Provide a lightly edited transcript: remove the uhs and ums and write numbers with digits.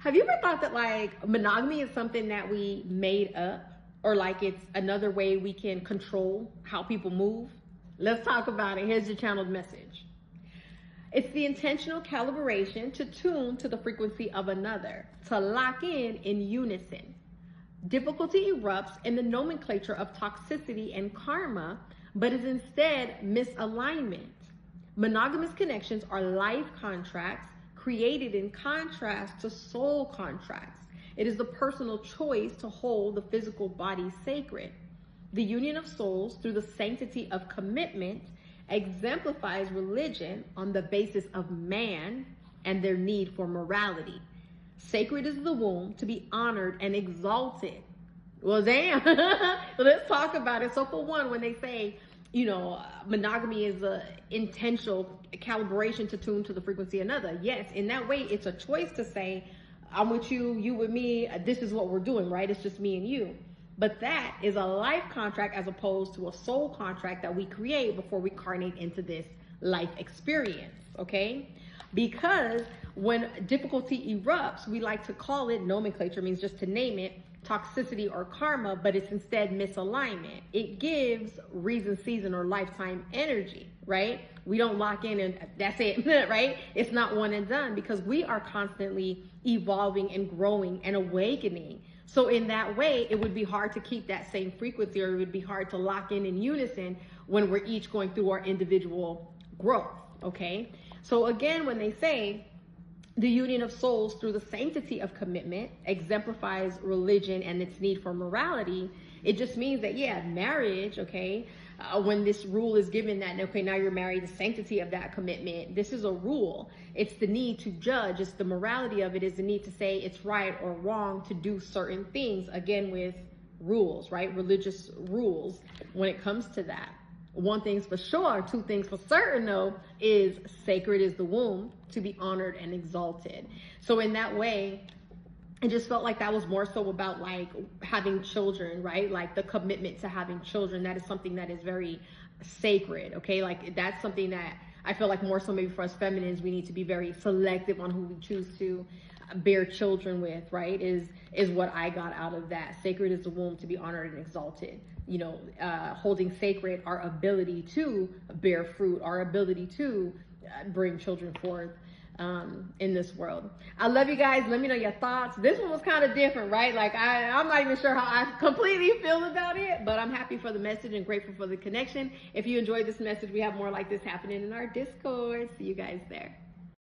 Have you ever thought that like monogamy is something that we made up, or like it's another way we can control how people move? Let's talk about it. Here's your channeled message. It's the intentional calibration to tune to the frequency of another, to lock in unison. Difficulty erupts in the nomenclature of toxicity and karma, but is instead misalignment. Monogamous connections are life contracts created in contrast to soul contracts. It is the personal choice to hold the physical body sacred. The union of souls through the sanctity of commitment exemplifies religion on the basis of man and their need for morality. Sacred is the womb to be honored and exalted. Well, damn. Let's talk about it. So for one, when they say, you know, monogamy is a intentional calibration to tune to the frequency of another. Yes, in that way, it's a choice to say, I'm with you, you with me, this is what we're doing, right? It's just me and you. But that is a life contract as opposed to a soul contract that we create before we incarnate into this life experience, okay? Because when difficulty erupts, we like to call it, nomenclature means just to name it, toxicity or karma, but it's instead misalignment. It gives reason, season, or lifetime energy, right? We don't lock in and that's it, right? It's not one and done because we are constantly evolving and growing and awakening. So in that way, it would be hard to keep that same frequency, or it would be hard to lock in unison when we're each going through our individual growth, okay? So again, when they say the union of souls through the sanctity of commitment exemplifies religion and its need for morality, it just means that, yeah, marriage, okay, when this rule is given that, okay, now you're married, the sanctity of that commitment, this is a rule. It's the need to judge. It's the morality of it is the need to say it's right or wrong to do certain things, again, with rules, right? Religious rules when it comes to that. One thing's for sure, two things for certain though, is sacred is the womb to be honored and exalted. So in that way, it just felt like that was more so about like having children, right? Like the commitment to having children, that is something that is very sacred, okay? Like that's something that I feel like more so maybe for us feminines, we need to be very selective on who we choose to bear children with, right? Is what I got out of that. Sacred is the womb to be honored and exalted. You know, holding sacred our ability to bear fruit, our ability to bring children forth in this world. I love you guys. Let me know your thoughts. This one was kind of different, right? Like I'm not even sure how I completely feel about it, but I'm happy for the message and grateful for the connection. If you enjoyed this message, we have more like this happening in our Discord. See you guys there.